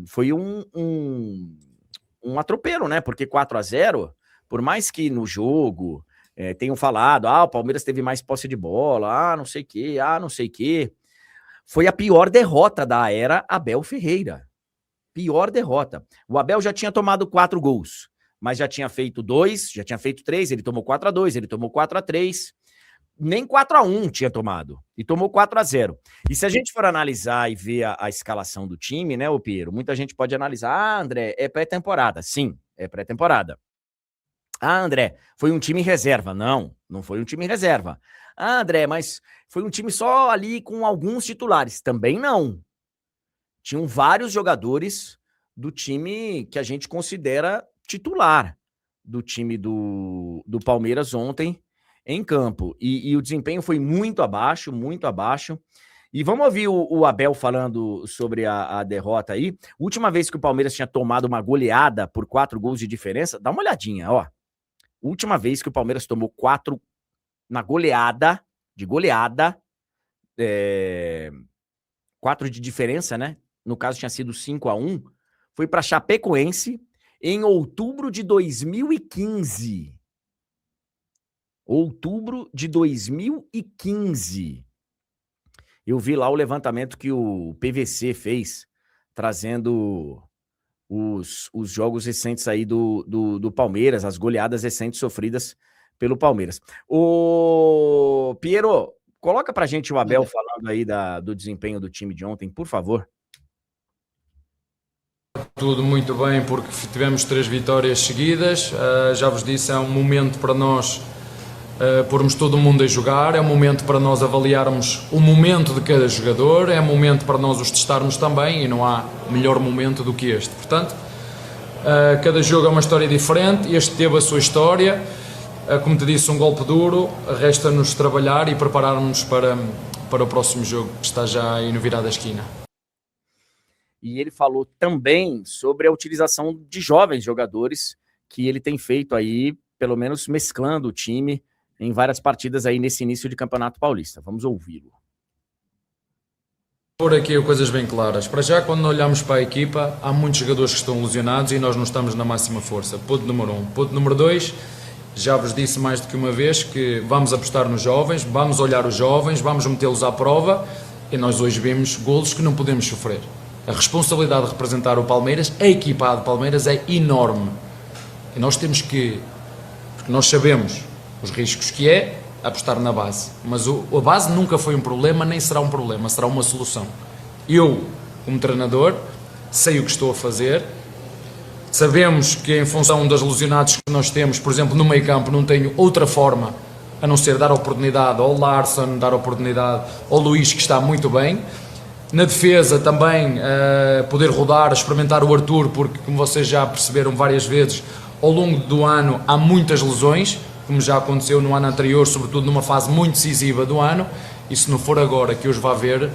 Foi um atropelo, né? Porque 4-0, por mais que no jogo tenham falado, o Palmeiras teve mais posse de bola, não sei o quê, foi a pior derrota da era Abel Ferreira. Pior derrota. O Abel já tinha tomado 4 gols, mas já tinha feito 2, já tinha feito 3, ele tomou 4-2, ele tomou 4-3, nem 4-1 tinha tomado, e tomou 4-0. E se a gente for analisar e ver a escalação do time, né, ô Piero, muita gente pode analisar, André, é pré-temporada. Sim, é pré-temporada. André, foi um time reserva. Não, não foi um time reserva. André, mas foi um time só ali com alguns titulares. Também não. Tinham vários jogadores do time que a gente considera titular do time do Palmeiras ontem em campo. E o desempenho foi muito abaixo, muito abaixo. E vamos ouvir o Abel falando sobre a derrota aí. Última vez que o Palmeiras tinha tomado uma goleada por 4 gols de diferença, dá uma olhadinha, ó. Última vez que o Palmeiras tomou 4 na goleada, 4 de diferença, né? No caso tinha sido 5-1, foi para Chapecoense em outubro de 2015. Outubro de 2015. Eu vi lá o levantamento que o PVC fez, trazendo os jogos recentes aí do Palmeiras, as goleadas recentes sofridas pelo Palmeiras. Ô, Piero, coloca pra gente o Abel falando aí do desempenho do time de ontem, por favor. Tudo muito bem, porque tivemos 3 vitórias seguidas. Já vos disse, é um momento para nós pormos todo mundo a jogar, é um momento para nós avaliarmos o momento de cada jogador, é um momento para nós os testarmos também, e não há melhor momento do que este. Portanto, cada jogo é uma história diferente, este teve a sua história, como te disse, um golpe duro, resta-nos trabalhar e prepararmos para o próximo jogo, que está já aí no virar da esquina. E ele falou também sobre a utilização de jovens jogadores que ele tem feito aí, pelo menos mesclando o time em várias partidas aí nesse início de Campeonato Paulista. Vamos ouvi-lo. Por aqui coisas bem claras. Para já, quando olhamos para a equipa, há muitos jogadores que estão lesionados e nós não estamos na máxima força. Ponto número 1. Ponto número 2, já vos disse mais do que uma vez que vamos apostar nos jovens, vamos olhar os jovens, vamos metê-los à prova, e nós hoje vimos golos que não podemos sofrer. A responsabilidade de representar o Palmeiras, a equipa de Palmeiras, é enorme. E nós temos que, porque nós sabemos os riscos que é apostar na base, mas a base nunca foi um problema, nem será um problema, será uma solução. Eu, como treinador, sei o que estou a fazer, sabemos que em função dos lesionados que nós temos, por exemplo, no meio campo, não tenho outra forma a não ser dar oportunidade ao Larson, dar oportunidade ao Luís, que está muito bem. Na defesa também poder rodar, experimentar o Arthur, porque como vocês já perceberam várias vezes, ao longo do ano há muitas lesões, como já aconteceu no ano anterior, sobretudo numa fase muito decisiva do ano, e se não for agora que os vá ver,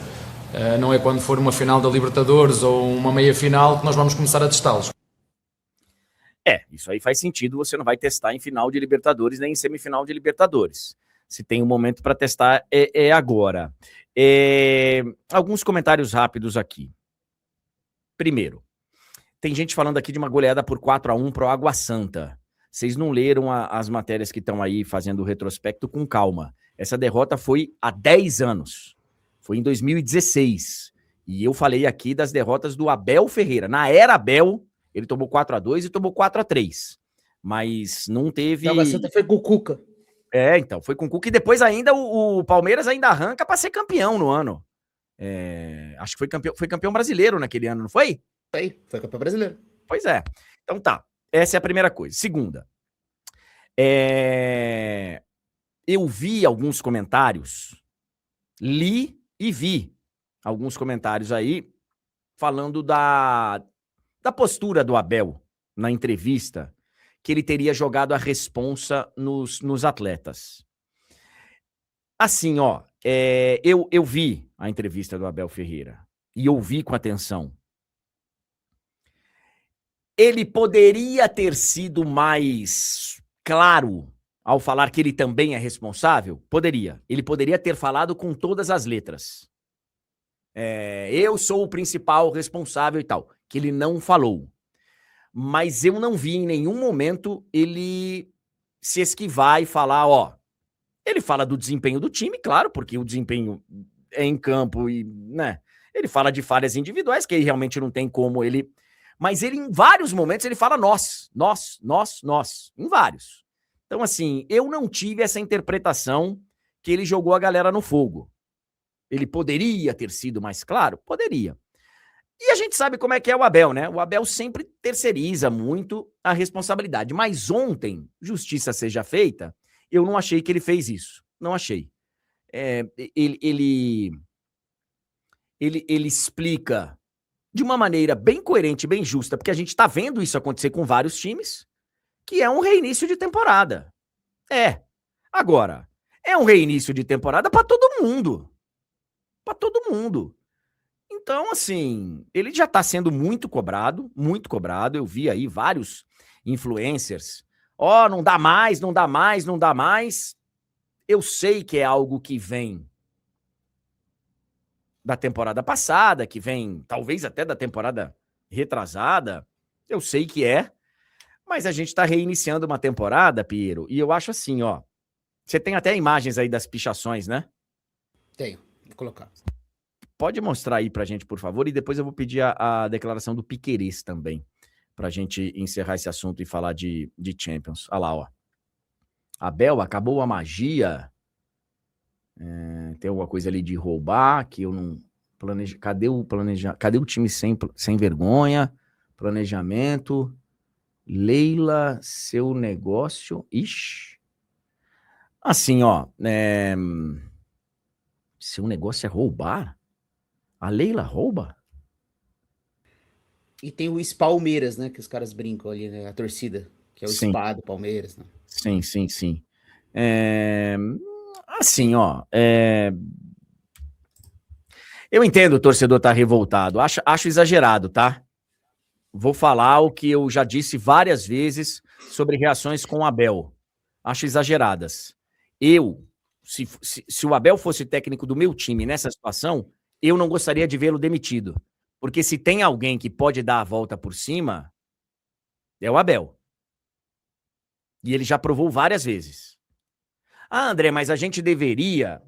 não é quando for uma final da Libertadores ou uma meia-final que nós vamos começar a testá-los. Isso aí faz sentido, você não vai testar em final de Libertadores nem em semifinal de Libertadores. Se tem um momento para testar, é agora. Alguns comentários rápidos aqui. Primeiro, tem gente falando aqui de uma goleada por 4-1 pro Água Santa. Vocês não leram as matérias que estão aí fazendo o retrospecto com calma. Essa derrota foi há 10 anos. Foi em 2016. E eu falei aqui das derrotas do Abel Ferreira. Na era Abel, ele tomou 4-2 e tomou 4-3. Mas não teve... O Água Santa foi com o Cuca. Então, foi com o Cuca. E depois ainda o Palmeiras ainda arranca para ser campeão no ano. Acho que foi campeão brasileiro naquele ano, não foi? Foi campeão brasileiro. Pois é. Então tá. Essa é a primeira coisa. Segunda, eu vi alguns comentários, li e vi alguns comentários aí falando da postura do Abel na entrevista, que ele teria jogado a responsa nos atletas. Assim, eu vi a entrevista do Abel Ferreira e ouvi com atenção. Ele poderia ter sido mais claro ao falar que ele também é responsável? Poderia. Ele poderia ter falado com todas as letras. Eu sou o principal responsável e tal, que ele não falou. Mas eu não vi em nenhum momento ele se esquivar e falar, ó, ele fala do desempenho do time, claro, porque o desempenho é em campo e, né, ele fala de falhas individuais, que aí realmente não tem como ele... Mas ele, em vários momentos, ele fala nós, em vários. Então, assim, eu não tive essa interpretação que ele jogou a galera no fogo. Ele poderia ter sido mais claro? Poderia. E a gente sabe como é que é o Abel, né? O Abel sempre terceiriza muito a responsabilidade. Mas ontem, justiça seja feita, eu não achei que ele fez isso. Não achei. Ele explica de uma maneira bem coerente, bem justa, porque a gente tá vendo isso acontecer com vários times, que é um reinício de temporada. Agora, é um reinício de temporada para todo mundo. Para todo mundo. Então, assim, ele já está sendo muito cobrado, muito cobrado. Eu vi aí vários influencers. Ó, não dá mais, não dá mais, não dá mais. Eu sei que é algo que vem da temporada passada, que vem talvez até da temporada retrasada. Eu sei que é. Mas a gente está reiniciando uma temporada, Piero, e eu acho assim, ó. Você tem até imagens aí das pichações, né? Tenho, vou colocar. Pode mostrar aí pra gente, por favor, e depois eu vou pedir a declaração do Piquerez também, pra gente encerrar esse assunto e falar de Champions. Olha lá, ó. Abel, acabou a magia. Tem alguma coisa ali de roubar, que eu não planejo. Cadê o time sem vergonha? Planejamento. Leila, seu negócio. Ixi. Assim, ó. Seu negócio é roubar? A Leila rouba? E tem o Palmeiras, né? Que os caras brincam ali, né? A torcida, que é o Sim. SPA do Palmeiras, né? Sim. Assim, ó. Eu entendo o torcedor tá revoltado. Acho exagerado, tá? Vou falar o que eu já disse várias vezes sobre reações com o Abel. Acho exageradas. Se o Abel fosse técnico do meu time nessa situação, eu não gostaria de vê-lo demitido. Porque se tem alguém que pode dar a volta por cima, é o Abel. E ele já provou várias vezes. Ah, André, mas a gente deveria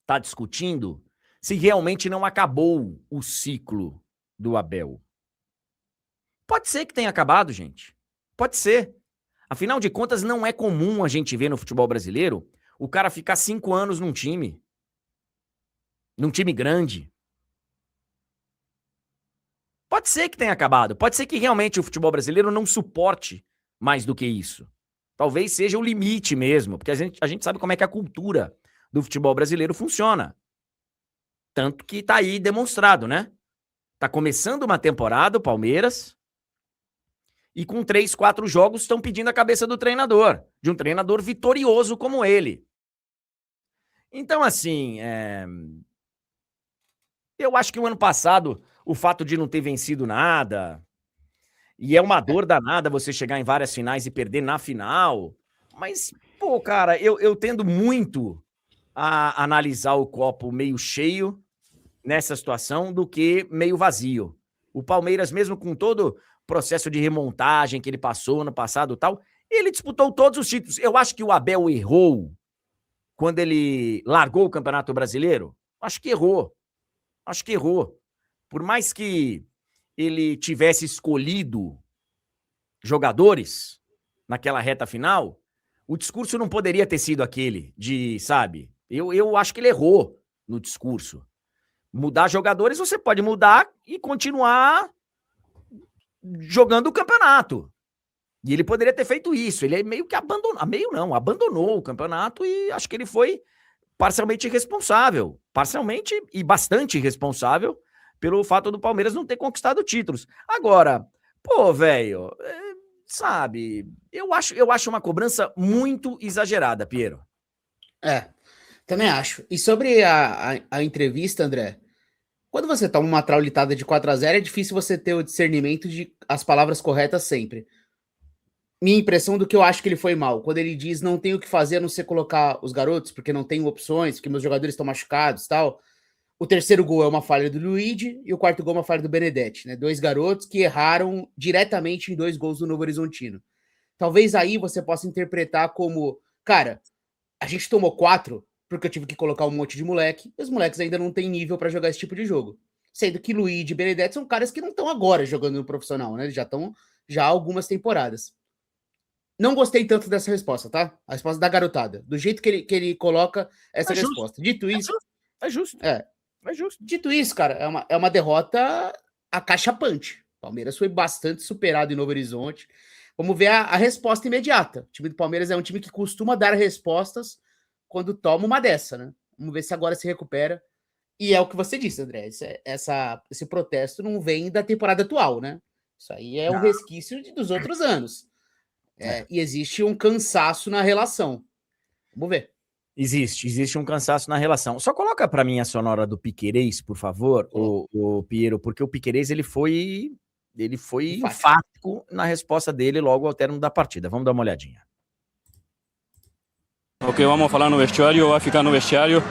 estar discutindo se realmente não acabou o ciclo do Abel. Pode ser que tenha acabado, gente. Pode ser. Afinal de contas, não é comum a gente ver no futebol brasileiro o cara ficar 5 anos num time grande. Pode ser que tenha acabado. Pode ser que realmente o futebol brasileiro não suporte mais do que isso. Talvez seja o limite mesmo, porque a gente sabe como é que a cultura do futebol brasileiro funciona. Tanto que tá aí demonstrado, né? Tá começando uma temporada, o Palmeiras, e com 3, 4 jogos estão pedindo a cabeça do treinador, de um treinador vitorioso como ele. Então, assim, eu acho que o ano passado, o fato de não ter vencido nada, e é uma dor danada você chegar em várias finais e perder na final, mas, pô, cara, eu tendo muito a analisar o copo meio cheio nessa situação do que meio vazio. O Palmeiras, mesmo com todo o processo de remontagem que ele passou no passado e tal, ele disputou todos os títulos. Eu acho que o Abel errou quando ele largou o Campeonato Brasileiro. Acho que errou. Por mais que ele tivesse escolhido jogadores naquela reta final, o discurso não poderia ter sido aquele de, sabe? Eu acho que ele errou no discurso. Mudar jogadores, você pode mudar e continuar jogando o campeonato. E ele poderia ter feito isso. Ele meio que abandonou o campeonato e acho que ele foi parcialmente irresponsável. Parcialmente e bastante irresponsável pelo fato do Palmeiras não ter conquistado títulos. Agora, pô, velho, sabe, eu acho uma cobrança muito exagerada, Piero. Também acho. E sobre a entrevista, André, quando você toma uma traulitada de 4-0, é difícil você ter o discernimento de as palavras corretas sempre. Minha impressão do que eu acho que ele foi mal, quando ele diz não tem o que fazer a não ser colocar os garotos, porque não tenho opções, porque meus jogadores estão machucados e tal. O terceiro gol é uma falha do Luigi e o quarto gol é uma falha do Benedetti, né? 2 garotos que erraram diretamente em 2 gols do Novo Horizontino. Talvez aí você possa interpretar como, cara, a gente tomou 4 porque eu tive que colocar um monte de moleque, e os moleques ainda não têm nível para jogar esse tipo de jogo. Sendo que Luigi e Benedetti são caras que não estão agora jogando no profissional, né? Eles já estão há algumas temporadas. Não gostei tanto dessa resposta, tá? A resposta da garotada. Do jeito que ele coloca essa resposta. Dito isso... É justo. É justo. Dito isso, cara, é uma derrota acachapante. Palmeiras foi bastante superado em Novo Horizonte. Vamos ver a resposta imediata. O time do Palmeiras é um time que costuma dar respostas quando toma uma dessa, né? Vamos ver se agora se recupera. E é o que você disse, André. Esse protesto não vem da temporada atual, né? Isso aí é um resquício dos outros anos. E existe um cansaço na relação. Vamos ver. Existe um cansaço na relação. Só coloca para mim a sonora do Piquerez, por favor, o Piero, porque o Piquerez ele foi enfático na resposta dele logo ao término da partida. Vamos dar uma olhadinha. O que vamos falar no vestiário vai ficar no vestiário.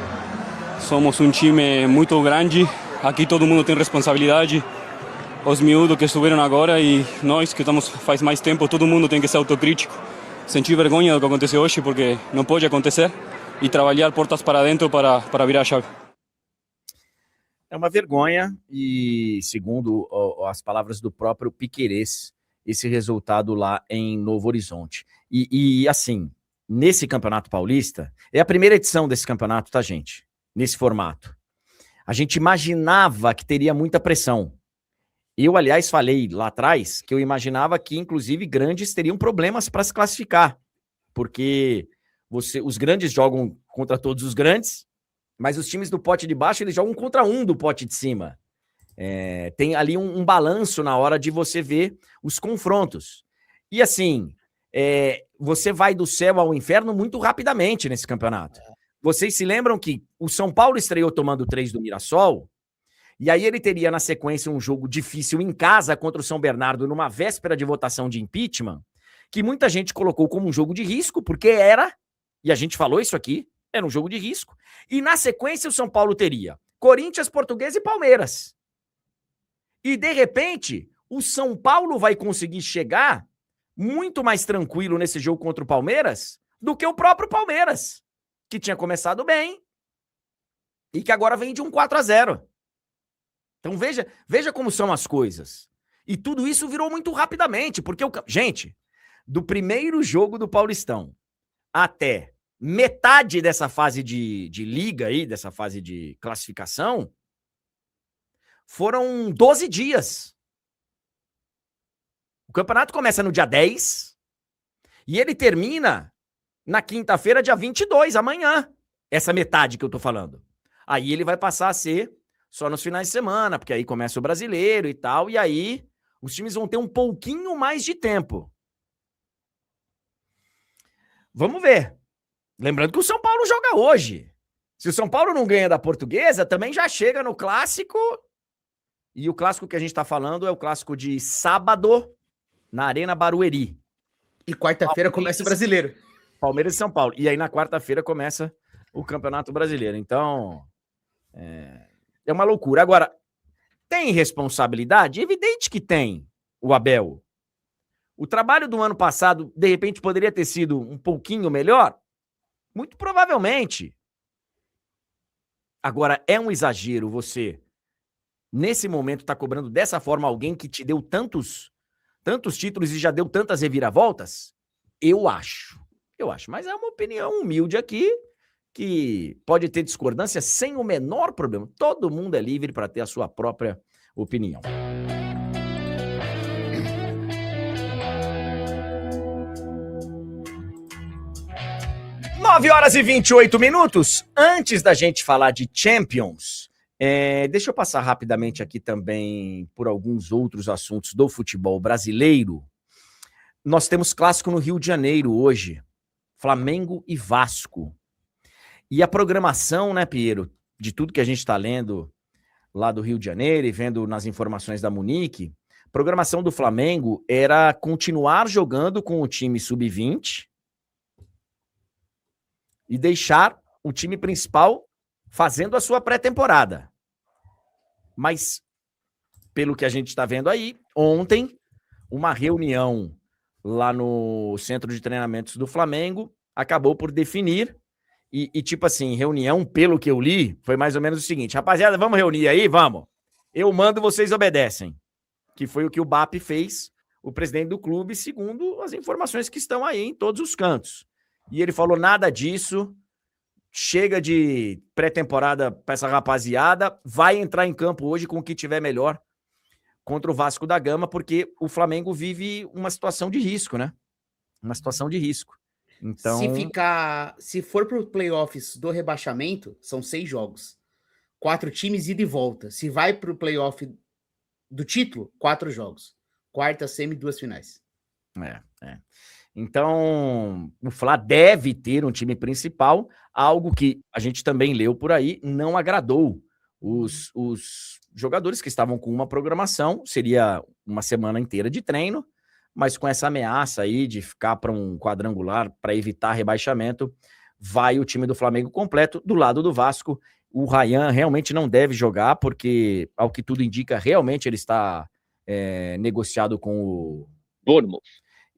Somos um time muito grande. Aqui todo mundo tem responsabilidade. Os miúdos que subiram agora e nós que estamos faz mais tempo, todo mundo tem que ser autocrítico. Sentir vergonha do que aconteceu hoje, porque não pode acontecer. E trabalhar portas para dentro para virar a chave. É uma vergonha e, segundo as palavras do próprio Piquerez, esse resultado lá em Novo Horizonte. E assim, nesse Campeonato Paulista, é a primeira edição desse campeonato, tá, gente? Nesse formato. A gente imaginava que teria muita pressão. Eu, aliás, falei lá atrás que eu imaginava que, inclusive, grandes teriam problemas para se classificar, porque os grandes jogam contra todos os grandes, mas os times do pote de baixo, eles jogam contra um do pote de cima. Tem ali um balanço na hora de você ver os confrontos. E assim, você vai do céu ao inferno muito rapidamente nesse campeonato. Vocês se lembram que o São Paulo estreou tomando 3 do Mirassol, e aí ele teria na sequência um jogo difícil em casa contra o São Bernardo numa véspera de votação de impeachment, que muita gente colocou como um jogo de risco, porque era, e a gente falou isso aqui, era um jogo de risco. E na sequência o São Paulo teria Corinthians, Portuguesa e Palmeiras. E de repente o São Paulo vai conseguir chegar muito mais tranquilo nesse jogo contra o Palmeiras do que o próprio Palmeiras, que tinha começado bem e que agora vem de um 4-0. Então veja como são as coisas. E tudo isso virou muito rapidamente, porque gente, do primeiro jogo do Paulistão até metade dessa fase de liga aí, dessa fase de classificação, foram 12 dias. O campeonato começa no dia 10 e ele termina na quinta-feira, dia 22, amanhã. Essa metade que eu tô falando. Aí ele vai passar a ser só nos finais de semana, porque aí começa o brasileiro e tal, e aí os times vão ter um pouquinho mais de tempo. Vamos ver. Lembrando que o São Paulo joga hoje. Se o São Paulo não ganha da Portuguesa, também já chega no clássico. E o clássico que a gente tá falando é o clássico de sábado na Arena Barueri. E quarta-feira começa o brasileiro. Palmeiras e São Paulo. E aí na quarta-feira começa o Campeonato Brasileiro. Então, é uma loucura. Agora, tem responsabilidade? Evidente que tem, o Abel. O trabalho do ano passado, de repente, poderia ter sido um pouquinho melhor? Muito provavelmente. Agora, é um exagero você, nesse momento, tá cobrando dessa forma alguém que te deu tantos títulos e já deu tantas reviravoltas? Eu acho. Mas é uma opinião humilde aqui, que pode ter discordância sem o menor problema. Todo mundo é livre para ter a sua própria opinião. Nove horas e 28 minutos. Antes da gente falar de Champions, deixa eu passar rapidamente aqui também por alguns outros assuntos do futebol brasileiro. Nós temos clássico no Rio de Janeiro hoje. Flamengo e Vasco. E a programação, né, Piero, de tudo que a gente está lendo lá do Rio de Janeiro e vendo nas informações da Munique, a programação do Flamengo era continuar jogando com o time sub-20 e deixar o time principal fazendo a sua pré-temporada. Mas, pelo que a gente está vendo aí, ontem, uma reunião lá no centro de treinamentos do Flamengo acabou por definir, e tipo assim, reunião, pelo que eu li, foi mais ou menos o seguinte: rapaziada, vamos reunir aí? Vamos. Eu mando, vocês obedecem. Que foi o que o BAP fez, o presidente do clube, segundo as informações que estão aí em todos os cantos. E ele falou nada disso, chega de pré-temporada para essa rapaziada, vai entrar em campo hoje com o que tiver melhor contra o Vasco da Gama, porque o Flamengo vive uma situação de risco, né? Uma situação de risco. Então, se for para os playoffs do rebaixamento, são 6 jogos. 4 times ida e volta. Se vai para o playoff do título, 4 jogos. Quarta, semi, 2 finais. Então, o Fla deve ter um time principal, algo que a gente também leu por aí, não agradou os jogadores que estavam com uma programação, seria uma semana inteira de treino, mas com essa ameaça aí de ficar para um quadrangular para evitar rebaixamento, vai o time do Flamengo completo. Do lado do Vasco, o Ryan realmente não deve jogar, porque, ao que tudo indica, realmente ele está negociado com o Bournemouth.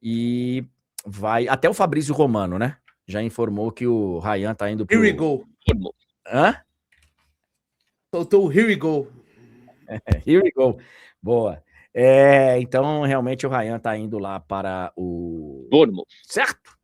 E vai... Até o Fabrício Romano, né? Já informou que o Ryan tá indo pro... Here we go. Bournemouth. Hã? Soltou o here we go. Here we go. Boa. Então, realmente, o Ryan tá indo lá para o... Bournemouth. Certo?